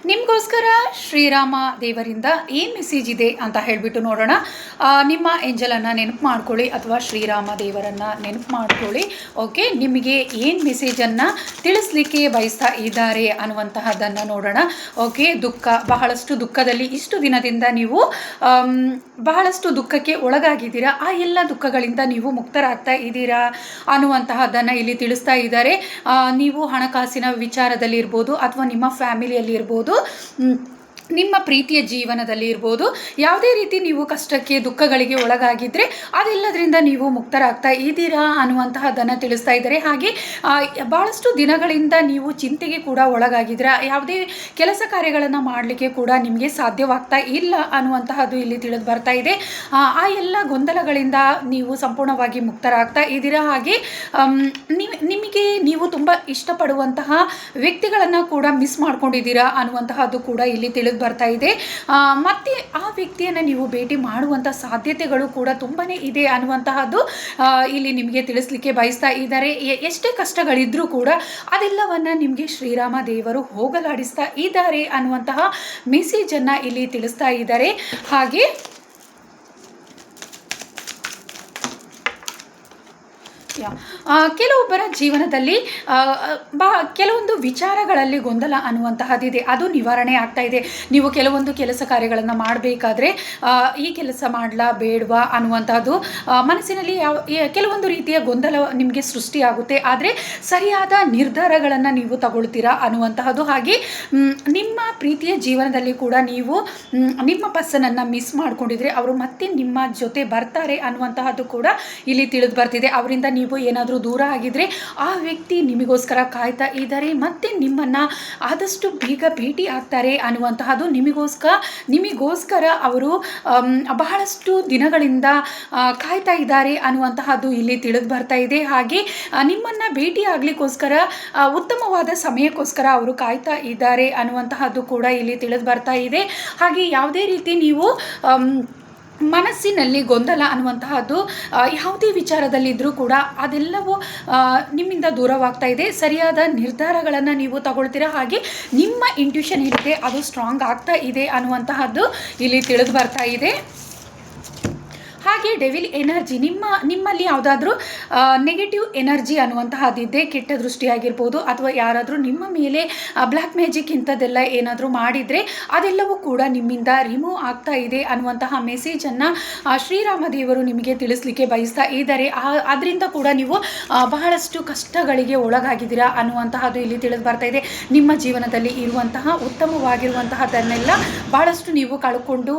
ನಿಮಗೋಸ್ಕರ ಶ್ರೀರಾಮ ದೇವರಿಂದ ಏನು ಮೆಸೇಜ್ ಇದೆ ಅಂತ ಹೇಳಿಬಿಟ್ಟು ನೋಡೋಣ. ನಿಮ್ಮ ಏಂಜಲನ್ನು ನೆನಪು ಮಾಡ್ಕೊಳ್ಳಿ ಅಥವಾ ಶ್ರೀರಾಮ ದೇವರನ್ನು ನೆನಪು ಮಾಡ್ಕೊಳ್ಳಿ. ಓಕೆ, ನಿಮಗೆ ಏನು ಮೆಸೇಜನ್ನು ತಿಳಿಸ್ಲಿಕ್ಕೆ ಬಯಸ್ತಾ ಇದ್ದಾರೆ ಅನ್ನುವಂತಹದ್ದನ್ನು ನೋಡೋಣ. ಓಕೆ, ಬಹಳಷ್ಟು ದುಃಖದಲ್ಲಿ ಇಷ್ಟು ದಿನದಿಂದ ನೀವು ಬಹಳಷ್ಟು ದುಃಖಕ್ಕೆ ಒಳಗಾಗಿದ್ದೀರಾ. ಆ ಎಲ್ಲ ದುಃಖಗಳಿಂದ ನೀವು ಮುಕ್ತರಾಗ್ತಾ ಇದ್ದೀರಾ ಅನ್ನುವಂತಹದ್ದನ್ನು ಇಲ್ಲಿ ತಿಳಿಸ್ತಾ ಇದ್ದಾರೆ. ನೀವು ಹಣಕಾಸಿನ ವಿಚಾರದಲ್ಲಿ ಇರ್ಬೋದು ಅಥವಾ ನಿಮ್ಮ ಫ್ಯಾಮಿಲಿಯಲ್ಲಿ ಇರ್ಬೋದು, ನಿಮ್ಮ ಪ್ರೀತಿಯ ಜೀವನದಲ್ಲಿ ಇರ್ಬೋದು, ಯಾವುದೇ ರೀತಿ ನೀವು ಕಷ್ಟಕ್ಕೆ ದುಃಖಗಳಿಗೆ ಒಳಗಾಗಿದ್ದರೆ ಅದೆಲ್ಲದರಿಂದ ನೀವು ಮುಕ್ತರಾಗ್ತಾ ಇದ್ದೀರಾ ಅನ್ನುವಂತಹದ್ದನ್ನು ತಿಳಿಸ್ತಾ ಇದ್ದಾರೆ. ಹಾಗೆ ಭಾಳಷ್ಟು ದಿನಗಳಿಂದ ನೀವು ಚಿಂತೆಗೆ ಕೂಡ ಒಳಗಾಗಿದ್ದೀರಾ. ಯಾವುದೇ ಕೆಲಸ ಕಾರ್ಯಗಳನ್ನು ಮಾಡಲಿಕ್ಕೆ ಕೂಡ ನಿಮಗೆ ಸಾಧ್ಯವಾಗ್ತಾ ಇಲ್ಲ ಅನ್ನುವಂತಹದ್ದು ಇಲ್ಲಿ ತಿಳಿದು ಬರ್ತಾ ಇದೆ. ಆ ಎಲ್ಲ ಗೊಂದಲಗಳಿಂದ ನೀವು ಸಂಪೂರ್ಣವಾಗಿ ಮುಕ್ತರಾಗ್ತಾ ಇದ್ದೀರಾ. ಹಾಗೆ ನಿಮಗೆ ನೀವು ತುಂಬ ಇಷ್ಟಪಡುವಂತಹ ವ್ಯಕ್ತಿಗಳನ್ನು ಕೂಡ ಮಿಸ್ ಮಾಡ್ಕೊಂಡಿದ್ದೀರಾ ಅನ್ನುವಂತಹದ್ದು ಕೂಡ ಇಲ್ಲಿ ತಿಳಿದು ಬರ್ತಾ ಇದೆ. ಮತ್ತೆ ಆ ವ್ಯಕ್ತಿಯನ್ನು ನೀವು ಭೇಟಿ ಮಾಡುವಂಥ ಸಾಧ್ಯತೆಗಳು ಕೂಡ ತುಂಬಾನೇ ಇದೆ ಅನ್ನುವಂತಹದ್ದು ಇಲ್ಲಿ ನಿಮಗೆ ತಿಳಿಸ್ಲಿಕ್ಕೆ ಬಯಸ್ತಾ ಇದ್ದಾರೆ. ಎಷ್ಟೇ ಕಷ್ಟಗಳಿದ್ರೂ ಕೂಡ ಅದೆಲ್ಲವನ್ನ ನಿಮಗೆ ಶ್ರೀರಾಮ ದೇವರು ಹೋಗಲಾಡಿಸ್ತಾ ಇದ್ದಾರೆ ಅನ್ನುವಂತಹ ಮೆಸೇಜನ್ನು ಇಲ್ಲಿ ತಿಳಿಸ್ತಾ ಇದ್ದಾರೆ. ಹಾಗೆ ಕೆಲವೊಬ್ಬರ ಜೀವನದಲ್ಲಿ ಕೆಲವೊಂದು ವಿಚಾರಗಳಲ್ಲಿ ಗೊಂದಲ ಅನ್ನುವಂತಹದ್ದಿದೆ, ಅದು ನಿವಾರಣೆ ಆಗ್ತಾ ಇದೆ. ನೀವು ಕೆಲವೊಂದು ಕೆಲಸ ಕಾರ್ಯಗಳನ್ನು ಮಾಡಬೇಕಾದ್ರೆ ಈ ಕೆಲಸ ಮಾಡಲಾ ಬೇಡವಾ ಅನ್ನುವಂಥದ್ದು ಮನಸ್ಸಿನಲ್ಲಿ ಕೆಲವೊಂದು ರೀತಿಯ ಗೊಂದಲ ನಿಮಗೆ ಸೃಷ್ಟಿಯಾಗುತ್ತೆ. ಆದರೆ ಸರಿಯಾದ ನಿರ್ಧಾರಗಳನ್ನು ನೀವು ತಗೊಳ್ತೀರಾ ಅನ್ನುವಂತಹದ್ದು. ಹಾಗೆ ನಿಮ್ಮ ಪ್ರೀತಿಯ ಜೀವನದಲ್ಲಿ ಕೂಡ ನೀವು ನಿಮ್ಮ ಪರ್ಸನನ್ನು ಮಿಸ್ ಮಾಡ್ಕೊಂಡಿದ್ರೆ ಅವರು ಮತ್ತೆ ನಿಮ್ಮ ಜೊತೆ ಬರ್ತಾರೆ ಅನ್ನುವಂತಹದ್ದು ಕೂಡ ಇಲ್ಲಿ ತಿಳಿದು ಬರ್ತಿದೆ. ಅವರಿಂದ ನೀವು ಏನಾದರೂ ದೂರ ಆಗಿದ್ರೆ ಆ ವ್ಯಕ್ತಿ ನಿಮಗೋಸ್ಕರ ಕಾಯ್ತಾ ಇದ್ದಾರೆ, ಮತ್ತೆ ನಿಮ್ಮನ್ನು ಆದಷ್ಟು ಬೇಗ ಭೇಟಿ ಆಗ್ತಾರೆ ಅನ್ನುವಂತಹದ್ದು. ನಿಮಗೋಸ್ಕರ ಅವರು ಬಹಳಷ್ಟು ದಿನಗಳಿಂದ ಕಾಯ್ತಾ ಇದ್ದಾರೆ ಅನ್ನುವಂತಹದ್ದು ಇಲ್ಲಿ ತಿಳಿದು ಬರ್ತಾ ಇದೆ. ಹಾಗೆ ನಿಮ್ಮನ್ನು ಭೇಟಿ ಆಗಲಿಕ್ಕೋಸ್ಕರ ಉತ್ತಮವಾದ ಸಮಯಕ್ಕೋಸ್ಕರ ಅವರು ಕಾಯ್ತಾ ಇದ್ದಾರೆ ಅನ್ನುವಂತಹದ್ದು ಕೂಡ ಇಲ್ಲಿ ತಿಳಿದು ಬರ್ತಾ ಇದೆ. ಹಾಗೆ ಯಾವುದೇ ರೀತಿ ನೀವು ಮನಸ್ಸಿನಲ್ಲಿ ಗೊಂದಲ ಅನ್ನುವಂತಹದ್ದು ಯಾವುದೇ ವಿಚಾರದಲ್ಲಿದ್ದರೂ ಕೂಡ ಅದೆಲ್ಲವೂ ನಿಮ್ಮಿಂದ ದೂರವಾಗ್ತಾ ಇದೆ. ಸರಿಯಾದ ನಿರ್ಧಾರಗಳನ್ನು ನೀವು ತಗೊಳ್ತೀರಾ. ಹಾಗೆ ನಿಮ್ಮ ಇಂಟ್ಯೂಷನ್ ಏನಿದೆ ಅದು ಸ್ಟ್ರಾಂಗ್ ಆಗ್ತಾ ಇದೆ ಅನ್ನುವಂತಹದ್ದು ಇಲ್ಲಿ ತಿಳಿದು ಬರ್ತಾ ಇದೆ. ಹಾಗೆ ಡೆವಿಲ್ ಎನರ್ಜಿ ನಿಮ್ಮಲ್ಲಿ ಯಾವುದಾದ್ರೂ ನೆಗೆಟಿವ್ ಎನರ್ಜಿ ಅನ್ನುವಂತಹದ್ದಿದೆ, ಕೆಟ್ಟ ದೃಷ್ಟಿಯಾಗಿರ್ಬೋದು ಅಥವಾ ಯಾರಾದರೂ ನಿಮ್ಮ ಮೇಲೆ ಬ್ಲ್ಯಾಕ್ ಮ್ಯಾಜಿಕ್ ಇಂಥದ್ದೆಲ್ಲ ಏನಾದರೂ ಮಾಡಿದರೆ ಅದೆಲ್ಲವೂ ಕೂಡ ನಿಮ್ಮಿಂದ ರಿಮೂವ್ ಆಗ್ತಾ ಇದೆ ಅನ್ನುವಂತಹ ಮೆಸೇಜನ್ನು ಶ್ರೀರಾಮ ದೇವರು ನಿಮಗೆ ತಿಳಿಸ್ಲಿಕ್ಕೆ ಬಯಸ್ತಾ ಇದ್ದಾರೆ. ಅದರಿಂದ ಕೂಡ ನೀವು ಬಹಳಷ್ಟು ಕಷ್ಟಗಳಿಗೆ ಒಳಗಾಗಿದ್ದೀರಾ ಅನ್ನುವಂತಹದ್ದು ಇಲ್ಲಿ ತಿಳಿದು ಬರ್ತಾ ಇದೆ. ನಿಮ್ಮ ಜೀವನದಲ್ಲಿ ಇರುವಂತಹ ಉತ್ತಮವಾಗಿರುವಂತಹದ್ದನ್ನೆಲ್ಲ ಬಹಳಷ್ಟು ನೀವು ಕಳ್ಕೊಂಡು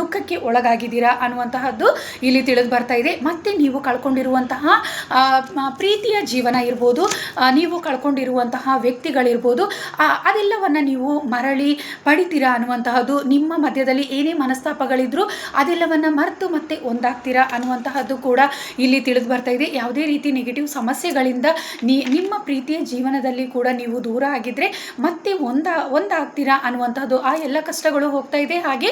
ದುಃಖಕ್ಕೆ ಒಳಗಾಗಿದ್ದೀರಾ ಅನ್ನುವಂತಹದ್ದು ಇಲ್ಲಿ ತಿಳಿದು ಬರ್ತಾ ಇದೆ. ಮತ್ತೆ ನೀವು ಕಳ್ಕೊಂಡಿರುವಂತಹ ಪ್ರೀತಿಯ ಜೀವನ ಇರ್ಬೋದು, ನೀವು ಕಳ್ಕೊಂಡಿರುವಂತಹ ವ್ಯಕ್ತಿಗಳಿರ್ಬೋದು, ಅದೆಲ್ಲವನ್ನು ನೀವು ಮರಳಿ ಪಡಿತೀರಾ ಅನ್ನುವಂತಹದ್ದು. ನಿಮ್ಮ ಮಧ್ಯದಲ್ಲಿ ಏನೇ ಮನಸ್ತಾಪಗಳಿದ್ರೂ ಅದೆಲ್ಲವನ್ನು ಮರೆತು ಮತ್ತೆ ಒಂದಾಗ್ತೀರಾ ಅನ್ನುವಂತಹದ್ದು ಕೂಡ ಇಲ್ಲಿ ತಿಳಿದು ಬರ್ತಾ ಇದೆ. ಯಾವುದೇ ರೀತಿ ನೆಗೆಟಿವ್ ಸಮಸ್ಯೆಗಳಿಂದ ನಿಮ್ಮ ಪ್ರೀತಿಯ ಜೀವನದಲ್ಲಿ ಕೂಡ ನೀವು ದೂರ ಆಗಿದ್ರೆ ಮತ್ತೆ ಒಂದಾಗ್ತೀರಾ ಅನ್ನುವಂತಹದ್ದು. ಆ ಎಲ್ಲ ಕಷ್ಟಗಳು ಹೋಗ್ತಾ ಇದೆ. ಹಾಗೆ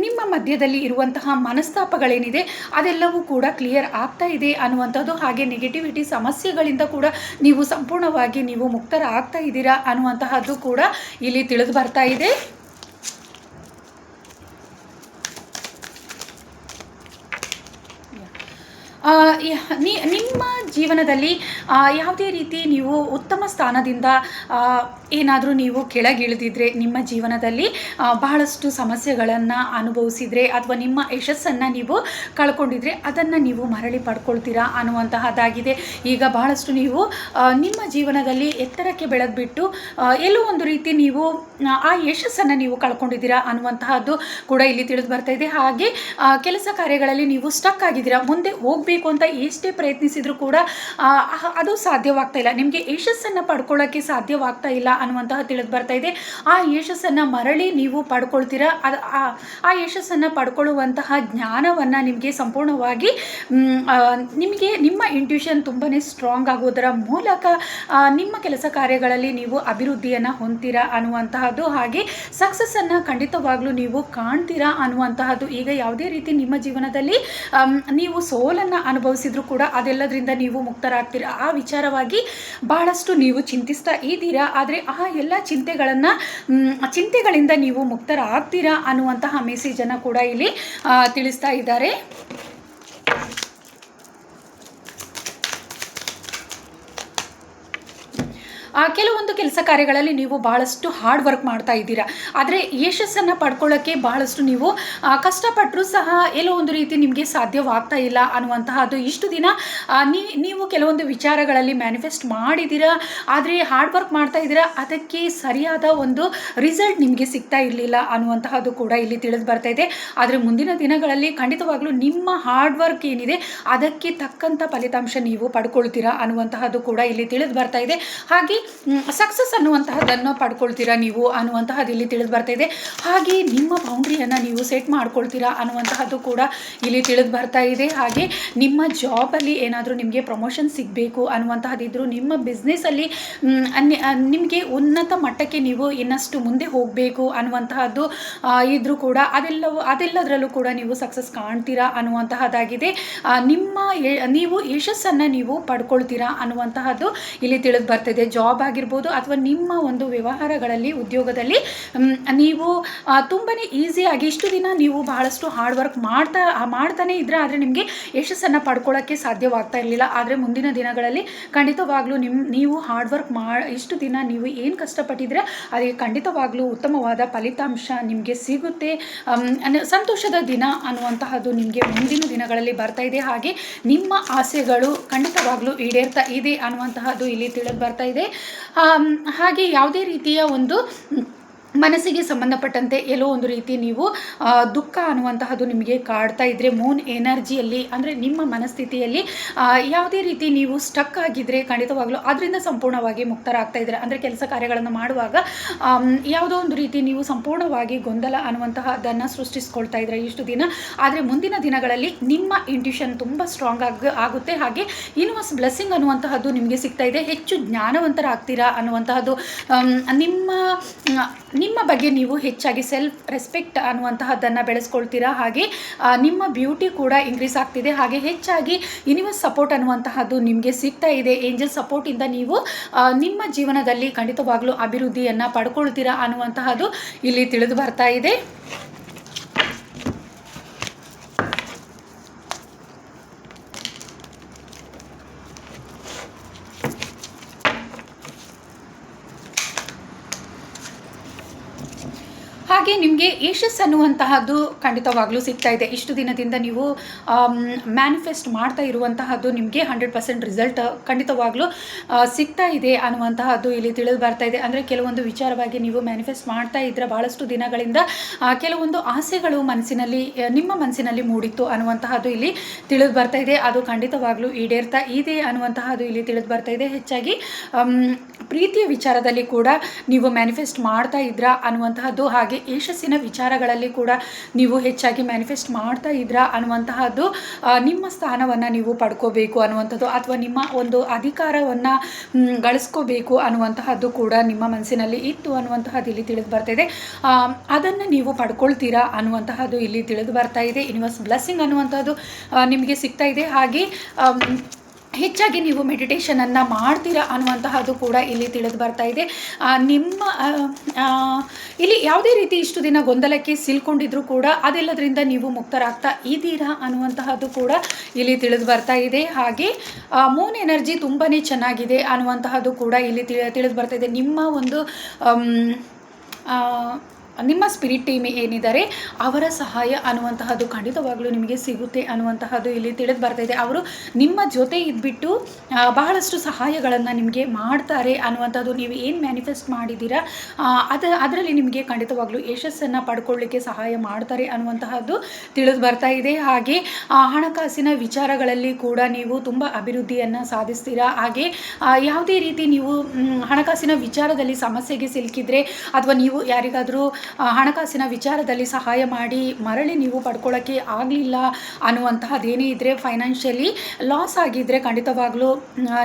ನಿಮ್ಮ ಮಧ್ಯದಲ್ಲಿ ಇರುವಂತಹ ಮನಸ್ತಾಪಗಳೇನಿದೆ ಅದೆಲ್ಲವೂ ಕೂಡ ಕ್ಲಿಯರ್ ಆಗ್ತಾ ಇದೆ ಅನ್ನುವಂಥದ್ದು. ಹಾಗೆ ನೆಗೆಟಿವಿಟಿ ಸಮಸ್ಯೆಗಳಿಂದ ಕೂಡ ನೀವು ಸಂಪೂರ್ಣವಾಗಿ ನೀವು ಮುಕ್ತರ ಆಗ್ತಾ ಇದ್ದೀರಾ ಅನ್ನುವಂತಹದ್ದು ಕೂಡ ಇಲ್ಲಿ ತಿಳಿದು ಬರ್ತಾ ಇದೆ. ನಿಮ್ಮ ಜೀವನದಲ್ಲಿ ಯಾವುದೇ ರೀತಿ ನೀವು ಉತ್ತಮ ಸ್ಥಾನದಿಂದ ಏನಾದರೂ ನೀವು ಕೆಳಗಿಳಿದಿದ್ರೆ, ನಿಮ್ಮ ಜೀವನದಲ್ಲಿ ಬಹಳಷ್ಟು ಸಮಸ್ಯೆಗಳನ್ನು ಅನುಭವಿಸಿದರೆ ಅಥವಾ ನಿಮ್ಮ ಯಶಸ್ಸನ್ನು ನೀವು ಕಳ್ಕೊಂಡಿದ್ರೆ ಅದನ್ನು ನೀವು ಮರಳಿ ಪಡ್ಕೊಳ್ತೀರಾ ಅನ್ನುವಂತಹದ್ದಾಗಿದೆ. ಈಗ ಬಹಳಷ್ಟು ನೀವು ನಿಮ್ಮ ಜೀವನದಲ್ಲಿ ಎತ್ತರಕ್ಕೆ ಬೆಳೆದ್ಬಿಟ್ಟು ಎಲ್ಲೋ ಒಂದು ರೀತಿ ನೀವು ಆ ಯಶಸ್ಸನ್ನು ನೀವು ಕಳ್ಕೊಂಡಿದ್ದೀರಾ ಅನ್ನುವಂತಹದ್ದು ಕೂಡ ಇಲ್ಲಿ ತಿಳಿದು ಬರ್ತಾ ಇದೆ. ಹಾಗೆ ಕೆಲಸ ಕಾರ್ಯಗಳಲ್ಲಿ ನೀವು ಸ್ಟಕ್ ಆಗಿದ್ದೀರಾ, ಮುಂದೆ ಹೋಗಬೇಕು ಅಂತ ಎಷ್ಟೇ ಪ್ರಯತ್ನಿಸಿದ್ರು ಕೂಡ ಅದು ಸಾಧ್ಯವಾಗ್ತಾ ಇಲ್ಲ. ನಿಮಗೆ ಯಶಸ್ಸನ್ನು ಪಡ್ಕೊಳ್ಳೋಕ್ಕೆ ಸಾಧ್ಯವಾಗ್ತಾ ಇಲ್ಲ ಅನ್ನುವಂತಹ ತಿಳಿದು ಬರ್ತಾ ಇದೆ. ಆ ಯಶಸ್ಸನ್ನು ಮರಳಿ ನೀವು ಪಡ್ಕೊಳ್ತೀರಾ. ಆ ಯಶಸ್ಸನ್ನು ಪಡ್ಕೊಳ್ಳುವಂತಹ ಜ್ಞಾನವನ್ನು ನಿಮಗೆ ಸಂಪೂರ್ಣವಾಗಿ ನಿಮಗೆ ನಿಮ್ಮ ಇಂಟ್ಯೂಷನ್ ತುಂಬಾ ಸ್ಟ್ರಾಂಗ್ ಆಗೋದರ ಮೂಲಕ ನಿಮ್ಮ ಕೆಲಸ ಕಾರ್ಯಗಳಲ್ಲಿ ನೀವು ಅಭಿವೃದ್ಧಿಯನ್ನು ಹೊಂದ್ತೀರಾ ಅನ್ನುವಂತಹದ್ದು. ಹಾಗೆ ಸಕ್ಸಸ್ಸನ್ನು ಖಂಡಿತವಾಗ್ಲೂ ನೀವು ಕಾಣ್ತೀರಾ ಅನ್ನುವಂತಹದ್ದು. ಈಗ ಯಾವುದೇ ರೀತಿ ನಿಮ್ಮ ಜೀವನದಲ್ಲಿ ನೀವು ಸೋಲನ್ನು ಅನುಭವಿಸಿದ್ರು ಕೂಡ ಅದೆಲ್ಲದರಿಂದ ನೀವು ಮುಕ್ತರಾಗ್ತೀರಾ. ಆ ವಿಚಾರವಾಗಿ ಭಾಳಷ್ಟು ನೀವು ಚಿಂತಿಸ್ತಾ ಇದ್ದೀರಾ. ಆದರೆ ಆ ಎಲ್ಲ ಚಿಂತೆಗಳಿಂದ ನೀವು ಮುಕ್ತರಾಗ್ತೀರಾ ಅನ್ನುವಂತಹ ಮೆಸೇಜನ್ನು ಕೂಡ ಇಲ್ಲಿ ತಿಳಿಸ್ತಾ ಇದ್ದಾರೆ. ಕೆಲವೊಂದು ಕೆಲಸ ಕಾರ್ಯಗಳಲ್ಲಿ ನೀವು ಭಾಳಷ್ಟು ಹಾರ್ಡ್ ವರ್ಕ್ ಮಾಡ್ತಾ ಇದ್ದೀರಾ. ಆದರೆ ಯಶಸ್ಸನ್ನು ಪಡ್ಕೊಳ್ಳೋಕ್ಕೆ ಬಹಳಷ್ಟು ನೀವು ಕಷ್ಟಪಟ್ಟರೂ ಸಹ ಎಲ್ಲೋ ಒಂದು ರೀತಿ ನಿಮಗೆ ಸಾಧ್ಯವಾಗ್ತಾ ಇಲ್ಲ ಅನ್ನುವಂತಹದ್ದು. ಇಷ್ಟು ದಿನ ನೀವು ಕೆಲವೊಂದು ವಿಚಾರಗಳಲ್ಲಿ ಮ್ಯಾನಿಫೆಸ್ಟ್ ಮಾಡಿದ್ದೀರಾ, ಆದರೆ ಹಾರ್ಡ್ ವರ್ಕ್ ಮಾಡ್ತಾ ಇದ್ದೀರಾ, ಅದಕ್ಕೆ ಸರಿಯಾದ ಒಂದು ರಿಸಲ್ಟ್ ನಿಮಗೆ ಸಿಗ್ತಾ ಇರಲಿಲ್ಲ ಅನ್ನುವಂತಹದ್ದು ಕೂಡ ಇಲ್ಲಿ ತಿಳಿದು ಬರ್ತಾ ಇದೆ. ಆದರೆ ಮುಂದಿನ ದಿನಗಳಲ್ಲಿ ಖಂಡಿತವಾಗ್ಲೂ ನಿಮ್ಮ ಹಾರ್ಡ್ ವರ್ಕ್ ಏನಿದೆ ಅದಕ್ಕೆ ತಕ್ಕಂಥ ಫಲಿತಾಂಶ ನೀವು ಪಡ್ಕೊಳ್ತೀರಾ ಅನ್ನುವಂತಹದ್ದು ಕೂಡ ಇಲ್ಲಿ ತಿಳಿದು ಬರ್ತಾ ಇದೆ. ಹಾಗೆ ಸಕ್ಸಸ್ ಅನ್ನುವಂತಹದ್ದನ್ನು ಪಡ್ಕೊಳ್ತೀರಾ ನೀವು ಅನ್ನುವಂತಹದ್ದು ಇಲ್ಲಿ ತಿಳಿದು ಬರ್ತಾ ಇದೆ. ಹಾಗೆ ನಿಮ್ಮ ಬೌಂಡ್ರಿಯನ್ನು ನೀವು ಸೆಟ್ ಮಾಡ್ಕೊಳ್ತೀರಾ ಅನ್ನುವಂತಹದ್ದು ಕೂಡ ಇಲ್ಲಿ ತಿಳಿದು ಬರ್ತಾ ಇದೆ. ಹಾಗೆ ನಿಮ್ಮ ಜಾಬಲ್ಲಿ ಏನಾದರೂ ನಿಮಗೆ ಪ್ರಮೋಷನ್ ಸಿಗಬೇಕು ಅನ್ನುವಂತಹದ್ದಿದ್ರು, ನಿಮ್ಮ ಬಿಸ್ನೆಸ್ಸಲ್ಲಿ ನಿಮಗೆ ಉನ್ನತ ಮಟ್ಟಕ್ಕೆ ನೀವು ಇನ್ನಷ್ಟು ಮುಂದೆ ಹೋಗಬೇಕು ಅನ್ನುವಂತಹದ್ದು ಇದ್ರೂ ಕೂಡ ಅದೆಲ್ಲದರಲ್ಲೂ ಕೂಡ ನೀವು ಸಕ್ಸಸ್ ಕಾಣ್ತೀರಾ ಅನ್ನುವಂತಹದ್ದಾಗಿದೆ. ನೀವು ಯಶಸ್ಸನ್ನು ನೀವು ಪಡ್ಕೊಳ್ತೀರಾ ಅನ್ನುವಂತಹದ್ದು ಇಲ್ಲಿ ತಿಳಿದು ಬರ್ತಿದೆ. ಜಾಬ್ ಆಗಿರ್ಬೋದು ಅಥವಾ ನಿಮ್ಮ ಒಂದು ವ್ಯವಹಾರಗಳಲ್ಲಿ, ಉದ್ಯೋಗದಲ್ಲಿ ನೀವು ತುಂಬಾ ಈಸಿಯಾಗಿ ಇಷ್ಟು ದಿನ ನೀವು ಬಹಳಷ್ಟು ಹಾರ್ಡ್ ವರ್ಕ್ ಮಾಡ್ತಾನೆ ಇದ್ರೆ, ಆದರೆ ನಿಮಗೆ ಯಶಸ್ಸನ್ನು ಪಡ್ಕೊಳ್ಳೋಕ್ಕೆ ಸಾಧ್ಯವಾಗ್ತಾ ಇರಲಿಲ್ಲ. ಆದರೆ ಮುಂದಿನ ದಿನಗಳಲ್ಲಿ ಖಂಡಿತವಾಗ್ಲೂ ನೀವು ಹಾರ್ಡ್ ವರ್ಕ್ ಇಷ್ಟು ದಿನ ನೀವು ಏನು ಕಷ್ಟಪಟ್ಟಿದ್ರೆ ಅದಕ್ಕೆ ಖಂಡಿತವಾಗ್ಲೂ ಉತ್ತಮವಾದ ಫಲಿತಾಂಶ ನಿಮಗೆ ಸಿಗುತ್ತೆ. ಸಂತೋಷದ ದಿನ ಅನ್ನುವಂತಹದ್ದು ನಿಮಗೆ ಮುಂದಿನ ದಿನಗಳಲ್ಲಿ ಬರ್ತಾ ಇದೆ. ಹಾಗೆ ನಿಮ್ಮ ಆಸೆಗಳು ಖಂಡಿತವಾಗ್ಲೂ ಈಡೇರ್ತಾ ಇದೆ ಅನ್ನುವಂತಹದ್ದು ಇಲ್ಲಿ ತಿಳಿದು ಬರ್ತಾ ಇದೆ. ಹಾಗೆ ಯಾವುದೇ ರೀತಿಯ ಒಂದು ಮನಸ್ಸಿಗೆ ಸಂಬಂಧಪಟ್ಟಂತೆ ಎಲ್ಲೋ ಒಂದು ರೀತಿ ನೀವು ದುಃಖ ಅನ್ನುವಂತಹದ್ದು ನಿಮಗೆ ಕಾಡ್ತಾ ಇದ್ದರೆ, ಮೂನ್ ಎನರ್ಜಿಯಲ್ಲಿ ಅಂದರೆ ನಿಮ್ಮ ಮನಸ್ಥಿತಿಯಲ್ಲಿ ಯಾವುದೇ ರೀತಿ ನೀವು ಸ್ಟಕ್ ಆಗಿದ್ದರೆ ಖಂಡಿತವಾಗ್ಲೂ ಅದರಿಂದ ಸಂಪೂರ್ಣವಾಗಿ ಮುಕ್ತರಾಗ್ತಾ ಇದ್ದರೆ, ಅಂದರೆ ಕೆಲಸ ಕಾರ್ಯಗಳನ್ನು ಮಾಡುವಾಗ ಯಾವುದೋ ಒಂದು ರೀತಿ ನೀವು ಸಂಪೂರ್ಣವಾಗಿ ಗೊಂದಲ ಅನ್ನುವಂತಹದ್ದನ್ನು ಸೃಷ್ಟಿಸ್ಕೊಳ್ತಾ ಇದ್ದರೆ ಇಷ್ಟು ದಿನ, ಆದರೆ ಮುಂದಿನ ದಿನಗಳಲ್ಲಿ ನಿಮ್ಮ ಇಂಟ್ಯೂಷನ್ ತುಂಬ ಸ್ಟ್ರಾಂಗ್ ಆಗುತ್ತೆ. ಹಾಗೆ ಯೂನಿವರ್ಸ್ ಬ್ಲೆಸ್ಸಿಂಗ್ ಅನ್ನುವಂತಹದ್ದು ನಿಮಗೆ ಸಿಗ್ತಾ ಇದೆ. ಹೆಚ್ಚು ಜ್ಞಾನವಂತರಾಗ್ತೀರಾ ಅನ್ನುವಂತಹದ್ದು, ನಿಮ್ಮ ಬಗ್ಗೆ ನೀವು ಹೆಚ್ಚಾಗಿ ಸೆಲ್ಫ್ ರೆಸ್ಪೆಕ್ಟ್ ಅನ್ನುವಂತಹದ್ದನ್ನು ಬೆಳೆಸ್ಕೊಳ್ತೀರಾ. ಹಾಗೆ ನಿಮ್ಮ ಬ್ಯೂಟಿ ಕೂಡ ಇನ್ಕ್ರೀಸ್ ಆಗ್ತಿದೆ. ಹಾಗೆ ಹೆಚ್ಚಾಗಿ ಯೂನಿವರ್ಸ್ ಸಪೋರ್ಟ್ ಅನ್ನುವಂತಹದ್ದು ನಿಮಗೆ ಸಿಗ್ತಾ ಇದೆ. ಏಂಜಲ್ ಸಪೋರ್ಟಿಂದ ನೀವು ನಿಮ್ಮ ಜೀವನದಲ್ಲಿ ಖಂಡಿತವಾಗ್ಲೂ ಅಭಿವೃದ್ಧಿಯನ್ನು ಪಡ್ಕೊಳ್ತೀರಾ ಅನ್ನುವಂತಹದ್ದು ಇಲ್ಲಿ ತಿಳಿದು ಬರ್ತಾ ಇದೆ. ಹಾಗೆ ನಿಮಗೆ ಯಶಸ್ ಅನ್ನುವಂತಹದ್ದು ಖಂಡಿತವಾಗ್ಲೂ ಸಿಗ್ತಾ ಇದೆ. ಇಷ್ಟು ದಿನದಿಂದ ನೀವು ಮ್ಯಾನಿಫೆಸ್ಟ್ ಮಾಡ್ತಾ ಇರುವಂತಹದ್ದು ನಿಮಗೆ 100% ರಿಸಲ್ಟ್ ಖಂಡಿತವಾಗ್ಲೂ ಸಿಗ್ತಾ ಇದೆ ಅನ್ನುವಂತಹದ್ದು ಇಲ್ಲಿ ತಿಳಿದು ಬರ್ತಾ ಇದೆ. ಅಂದರೆ ಕೆಲವೊಂದು ವಿಚಾರವಾಗಿ ನೀವು ಮ್ಯಾನಿಫೆಸ್ಟ್ ಮಾಡ್ತಾ ಇದ್ದರೆ ಭಾಳಷ್ಟು ದಿನಗಳಿಂದ ಕೆಲವೊಂದು ಆಸೆಗಳು ನಿಮ್ಮ ಮನಸ್ಸಿನಲ್ಲಿ ಮೂಡಿತ್ತು ಅನ್ನುವಂತಹದ್ದು ಇಲ್ಲಿ ತಿಳಿದು ಬರ್ತಾ ಇದೆ. ಅದು ಖಂಡಿತವಾಗ್ಲೂ ಈಡೇರ್ತಾ ಇದೆ ಅನ್ನುವಂತಹದ್ದು ಇಲ್ಲಿ ತಿಳಿದು ಬರ್ತಾ ಇದೆ. ಹೆಚ್ಚಾಗಿ ಪ್ರೀತಿಯ ವಿಚಾರದಲ್ಲಿ ಕೂಡ ನೀವು ಮ್ಯಾನಿಫೆಸ್ಟ್ ಮಾಡ್ತಾ ಇದ್ರಾ ಅನ್ನುವಂತಹದ್ದು, ಹಾಗೆ ಯಶಸ್ಸಿನ ವಿಚಾರಗಳಲ್ಲಿ ಕೂಡ ನೀವು ಹೆಚ್ಚಾಗಿ ಮ್ಯಾನಿಫೆಸ್ಟ್ ಮಾಡ್ತಾ ಇದ್ರಾ ಅನ್ನುವಂತಹದ್ದು, ನಿಮ್ಮ ಸ್ಥಾನವನ್ನು ನೀವು ಪಡ್ಕೋಬೇಕು ಅನ್ನುವಂಥದ್ದು ಅಥವಾ ನಿಮ್ಮ ಒಂದು ಅಧಿಕಾರವನ್ನು ಗಳಿಸ್ಕೋಬೇಕು ಅನ್ನುವಂತಹದ್ದು ಕೂಡ ನಿಮ್ಮ ಮನಸ್ಸಿನಲ್ಲಿ ಇತ್ತು ಅನ್ನುವಂತಹದ್ದು ಇಲ್ಲಿ ತಿಳಿದು ಬರ್ತಾ ಇದೆ. ಅದನ್ನು ನೀವು ಪಡ್ಕೊಳ್ತೀರಾ ಅನ್ನುವಂತಹದ್ದು ಇಲ್ಲಿ ತಿಳಿದು ಬರ್ತಾ ಇದೆ. ಯೂನಿವರ್ಸ್ ಬ್ಲೆಸ್ಸಿಂಗ್ ಅನ್ನುವಂಥದ್ದು ನಿಮಗೆ ಸಿಗ್ತಾ ಇದೆ. ಹಾಗೆ ಹೆಚ್ಚಾಗಿ ನೀವು ಮೆಡಿಟೇಷನನ್ನು ಮಾಡ್ತೀರಾ ಅನ್ನುವಂತಹದ್ದು ಕೂಡ ಇಲ್ಲಿ ತಿಳಿದು ಬರ್ತಾ ಇದೆ. ಇಲ್ಲಿ ಯಾವುದೇ ರೀತಿ ಇಷ್ಟು ದಿನ ಗೊಂದಲಕ್ಕೆ ಸಿಲ್ಕೊಂಡಿದ್ರು ಕೂಡ ಅದೆಲ್ಲದರಿಂದ ನೀವು ಮುಕ್ತರಾಗ್ತಾ ಇದ್ದೀರಾ ಅನ್ನುವಂತಹದ್ದು ಕೂಡ ಇಲ್ಲಿ ತಿಳಿದು ಬರ್ತಾ ಇದೆ. ಹಾಗೆ ಮೂನ್ ಎನರ್ಜಿ ತುಂಬಾ ಚೆನ್ನಾಗಿದೆ ಅನ್ನುವಂತಹದ್ದು ಕೂಡ ಇಲ್ಲಿ ತಿಳಿದು ಬರ್ತಾ ಇದೆ. ನಿಮ್ಮ ಸ್ಪಿರಿಟ್ ಟೀಮ್ ಏನಿದ್ದಾರೆ ಅವರ ಸಹಾಯ ಅನ್ನುವಂತಹದ್ದು ಖಂಡಿತವಾಗ್ಲೂ ನಿಮಗೆ ಸಿಗುತ್ತೆ ಅನ್ನುವಂತಹದ್ದು ಇಲ್ಲಿ ತಿಳಿದು ಬರ್ತಾ ಇದೆ. ಅವರು ನಿಮ್ಮ ಜೊತೆ ಇದ್ಬಿಟ್ಟು ಬಹಳಷ್ಟು ಸಹಾಯಗಳನ್ನು ನಿಮಗೆ ಮಾಡ್ತಾರೆ ಅನ್ನುವಂಥದ್ದು, ನೀವು ಏನು ಮ್ಯಾನಿಫೆಸ್ಟ್ ಮಾಡಿದ್ದೀರಾ ಅದರಲ್ಲಿ ನಿಮಗೆ ಖಂಡಿತವಾಗ್ಲೂ ಯಶಸ್ಸನ್ನು ಪಡ್ಕೊಳ್ಳಿಕ್ಕೆ ಸಹಾಯ ಮಾಡ್ತಾರೆ ಅನ್ನುವಂತಹದ್ದು ತಿಳಿದು ಬರ್ತಾ ಇದೆ. ಹಾಗೆ ಹಣಕಾಸಿನ ವಿಚಾರಗಳಲ್ಲಿ ಕೂಡ ನೀವು ತುಂಬ ಅಭಿವೃದ್ಧಿಯನ್ನು ಸಾಧಿಸ್ತೀರಾ. ಹಾಗೆ ಯಾವುದೇ ರೀತಿ ನೀವು ಹಣಕಾಸಿನ ವಿಚಾರದಲ್ಲಿ ಸಮಸ್ಯೆಗೆ ಸಿಲುಕಿದ್ರೆ ಅಥವಾ ನೀವು ಯಾರಿಗಾದರೂ ಹಣಕಾಸಿನ ವಿಚಾರದಲ್ಲಿ ಸಹಾಯ ಮಾಡಿ ಮರಳಿ ನೀವು ಪಡ್ಕೊಳ್ಳೋಕ್ಕೆ ಆಗಲಿಲ್ಲ ಅನ್ನುವಂತಹದ್ದೇನೇ ಇದ್ದರೆ, ಫೈನಾನ್ಷಿಯಲಿ ಲಾಸ್ ಆಗಿದ್ದರೆ ಖಂಡಿತವಾಗ್ಲೂ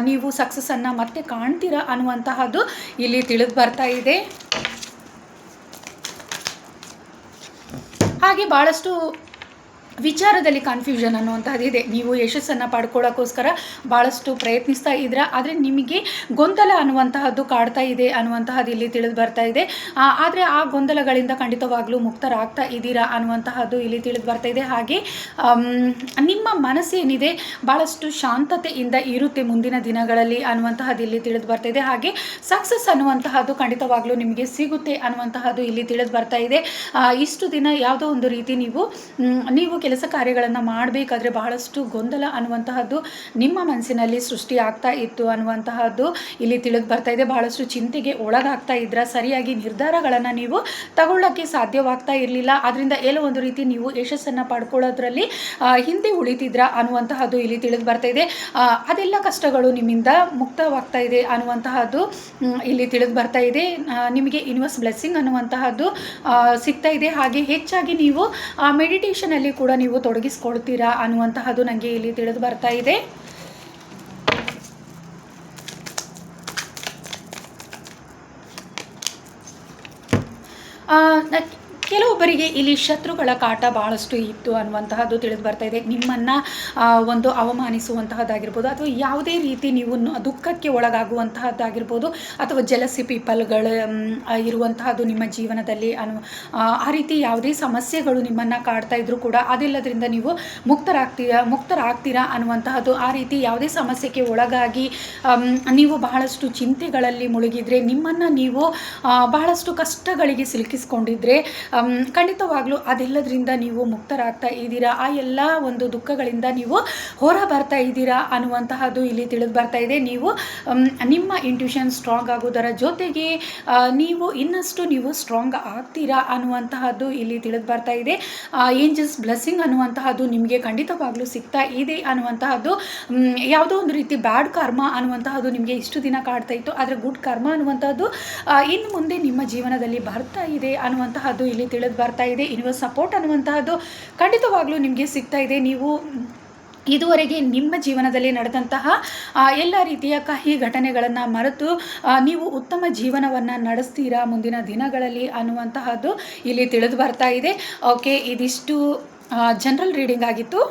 ನೀವು ಸಕ್ಸಸ್ಸನ್ನು ಮತ್ತೆ ಕಾಣ್ತೀರಾ ಅನ್ನುವಂತಹದ್ದು ಇಲ್ಲಿ ತಿಳಿದು ಬರ್ತಾ ಇದೆ. ಹಾಗೆ ಭಾಳಷ್ಟು ವಿಚಾರದಲ್ಲಿ ಕನ್ಫ್ಯೂಷನ್ ಅನ್ನುವಂಥದ್ದು ಇದೆ. ನೀವು ಯಶಸ್ಸನ್ನು ಪಡ್ಕೊಳ್ಳೋಕ್ಕೋಸ್ಕರ ಭಾಳಷ್ಟು ಪ್ರಯತ್ನಿಸ್ತಾ ಇದ್ದೀರಾ, ಆದರೆ ನಿಮಗೆ ಗೊಂದಲ ಅನ್ನುವಂತಹದ್ದು ಕಾಡ್ತಾ ಇದೆ ಅನ್ನುವಂತಹದ್ದು ಇಲ್ಲಿ ತಿಳಿದು ಬರ್ತಾ ಇದೆ. ಆದರೆ ಆ ಗೊಂದಲಗಳಿಂದ ಖಂಡಿತವಾಗ್ಲೂ ಮುಕ್ತರಾಗ್ತಾ ಇದ್ದೀರಾ ಅನ್ನುವಂತಹದ್ದು ಇಲ್ಲಿ ತಿಳಿದು ಬರ್ತಾ ಇದೆ. ಹಾಗೆ ನಿಮ್ಮ ಮನಸ್ಸೇನಿದೆ ಭಾಳಷ್ಟು ಶಾಂತತೆಯಿಂದ ಇರುತ್ತೆ ಮುಂದಿನ ದಿನಗಳಲ್ಲಿ ಅನ್ನುವಂತಹದ್ದು ಇಲ್ಲಿ ತಿಳಿದು ಬರ್ತಾ ಇದೆ. ಹಾಗೆ ಸಕ್ಸಸ್ ಅನ್ನುವಂತಹದ್ದು ಖಂಡಿತವಾಗ್ಲೂ ನಿಮಗೆ ಸಿಗುತ್ತೆ ಅನ್ನುವಂತಹದ್ದು ಇಲ್ಲಿ ತಿಳಿದು ಬರ್ತಾ ಇದೆ. ಇಷ್ಟು ದಿನ ಯಾವುದೋ ಒಂದು ರೀತಿ ನೀವು ಕೆಲಸ ಕಾರ್ಯಗಳನ್ನು ಮಾಡಬೇಕಾದ್ರೆ ಬಹಳಷ್ಟು ಗೊಂದಲ ಅನ್ನುವಂತಹದ್ದು ನಿಮ್ಮ ಮನಸ್ಸಿನಲ್ಲಿ ಸೃಷ್ಟಿ ಆಗ್ತಾ ಇತ್ತು ಅನ್ನುವಂತಹದ್ದು ಇಲ್ಲಿ ತಿಳಿದು ಬರ್ತಾ ಇದೆ. ಬಹಳಷ್ಟು ಚಿಂತೆಗೆ ಒಳಗಾಗ್ತಾ ಇದ್ರ, ಸರಿಯಾಗಿ ನಿರ್ಧಾರಗಳನ್ನು ನೀವು ತಗೊಳ್ಳೋಕ್ಕೆ ಸಾಧ್ಯವಾಗ್ತಾ ಇರಲಿಲ್ಲ. ಅದರಿಂದ ಎಲ್ಲೋ ಒಂದು ರೀತಿ ನೀವು ಯಶಸ್ಸನ್ನು ಪಡ್ಕೊಳ್ಳೋದ್ರಲ್ಲಿ ಹಿಂದೆ ಉಳಿತಿದ್ರ ಅನ್ನುವಂತಹದ್ದು ಇಲ್ಲಿ ತಿಳಿದು ಬರ್ತಾ ಇದೆ. ಅದೆಲ್ಲ ಕಷ್ಟಗಳು ನಿಮ್ಮಿಂದ ಮುಕ್ತವಾಗ್ತಾ ಇದೆ ಅನ್ನುವಂತಹದ್ದು ಇಲ್ಲಿ ತಿಳಿದು ಬರ್ತಾ ಇದೆ. ನಿಮಗೆ ಯೂನಿವರ್ಸ್ ಬ್ಲೆಸ್ಸಿಂಗ್ ಅನ್ನುವಂತಹದ್ದು ಸಿಗ್ತಾ ಇದೆ. ಹಾಗೆ ಹೆಚ್ಚಾಗಿ ನೀವು ಮೆಡಿಟೇಷನಲ್ಲಿ ಕೂಡ ನೀವು ತೊಡಗಿಸ್ಕೊಳ್ತೀರಾ ಅನ್ನುವಂತಹದ್ದು ನನಗೆ ಇಲ್ಲಿ ತಿಳಿದು ಬರ್ತಾ ಇದೆ. ಕೆಲವೊಬ್ಬರಿಗೆ ಇಲ್ಲಿ ಶತ್ರುಗಳ ಕಾಟ ಭಾಳಷ್ಟು ಇತ್ತು ಅನ್ನುವಂತಹದ್ದು ತಿಳಿದು ಬರ್ತಾ ಇದೆ. ನಿಮ್ಮನ್ನು ಒಂದು ಅವಮಾನಿಸುವಂತಹದ್ದಾಗಿರ್ಬೋದು, ಅಥವಾ ಯಾವುದೇ ರೀತಿ ನೀವು ದುಃಖಕ್ಕೆ ಒಳಗಾಗುವಂತಹದ್ದಾಗಿರ್ಬೋದು, ಅಥವಾ ಜಲಸಿ ಪೀಪಲ್ಗಳು ಇರುವಂತಹದ್ದು ನಿಮ್ಮ ಜೀವನದಲ್ಲಿ ಆ ರೀತಿ ಯಾವುದೇ ಸಮಸ್ಯೆಗಳು ನಿಮ್ಮನ್ನು ಕಾಡ್ತಾ ಇದ್ರೂ ಕೂಡ ಅದೆಲ್ಲದರಿಂದ ನೀವು ಮುಕ್ತರಾಗ್ತೀರಾ ಅನ್ನುವಂತಹದ್ದು. ಆ ರೀತಿ ಯಾವುದೇ ಸಮಸ್ಯೆಗೆ ಒಳಗಾಗಿ ನೀವು ಬಹಳಷ್ಟು ಚಿಂತೆಗಳಲ್ಲಿ ಮುಳುಗಿದ್ರೆ, ನಿಮ್ಮನ್ನು ನೀವು ಬಹಳಷ್ಟು ಕಷ್ಟಗಳಿಗೆ ಸಿಲುಕಿಸ್ಕೊಂಡಿದ್ರೆ ಖಂಡಿತವಾಗ್ಲೂ ಅದೆಲ್ಲದರಿಂದ ನೀವು ಮುಕ್ತರಾಗ್ತಾ ಇದ್ದೀರಾ. ಆ ಎಲ್ಲ ಒಂದು ದುಃಖಗಳಿಂದ ನೀವು ಹೊರ ಬರ್ತಾ ಇದ್ದೀರಾ ಅನ್ನುವಂತಹದ್ದು ಇಲ್ಲಿ ತಿಳಿದು ಬರ್ತಾ ಇದೆ. ನೀವು ನಿಮ್ಮ ಇಂಟ್ಯೂಷನ್ ಸ್ಟ್ರಾಂಗ್ ಆಗೋದರ ಜೊತೆಗೆ ನೀವು ಇನ್ನಷ್ಟು ನೀವು ಸ್ಟ್ರಾಂಗ್ ಆಗ್ತೀರಾ ಅನ್ನುವಂತಹದ್ದು ಇಲ್ಲಿ ತಿಳಿದು ಬರ್ತಾ ಇದೆ. ಏಂಜಲ್ಸ್ ಬ್ಲೆಸ್ಸಿಂಗ್ ಅನ್ನುವಂತಹದ್ದು ನಿಮಗೆ ಖಂಡಿತವಾಗ್ಲೂ ಸಿಗ್ತಾ ಇದೆ ಅನ್ನುವಂತಹದ್ದು. ಯಾವುದೋ ಒಂದು ರೀತಿ ಬ್ಯಾಡ್ ಕರ್ಮ ಅನ್ನುವಂತಹದ್ದು ನಿಮಗೆ ಇಷ್ಟು ದಿನ ಕಾಡ್ತಾ ಇತ್ತು, ಆದರೆ ಗುಡ್ ಕರ್ಮ ಅನ್ನುವಂಥದ್ದು ಇನ್ನು ಮುಂದೆ ನಿಮ್ಮ ಜೀವನದಲ್ಲಿ ಬರ್ತಾ ಇದೆ ಅನ್ನುವಂತಹದ್ದು ಇಲ್ಲಿ ತಿಳಿದು ಬರ್ತಾ ಇದೆ. ಯೂನಿವರ್ಸ್ ಸಪೋರ್ಟ್ ಅನ್ನುವಂತಹದ್ದು ಖಂಡಿತವಾಗ್ಲೂ ನಿಮಗೆ ಸಿಗ್ತಾ ಇದೆ. ನೀವು ಇದುವರೆಗೆ ನಿಮ್ಮ ಜೀವನದಲ್ಲಿ ನಡೆದಂತಹ ಎಲ್ಲ ರೀತಿಯ ಕಹಿ ಘಟನೆಗಳನ್ನು ಮರೆತು ನೀವು ಉತ್ತಮ ಜೀವನವನ್ನು ನಡೆಸ್ತೀರಾ ಮುಂದಿನ ದಿನಗಳಲ್ಲಿ ಅನ್ನುವಂತಹದ್ದು ಇಲ್ಲಿ ತಿಳಿದು ಬರ್ತಾ ಇದೆ. ಓಕೆ, ಇದಿಷ್ಟು ಜನರಲ್ ರೀಡಿಂಗ್ ಆಗಿತ್ತು.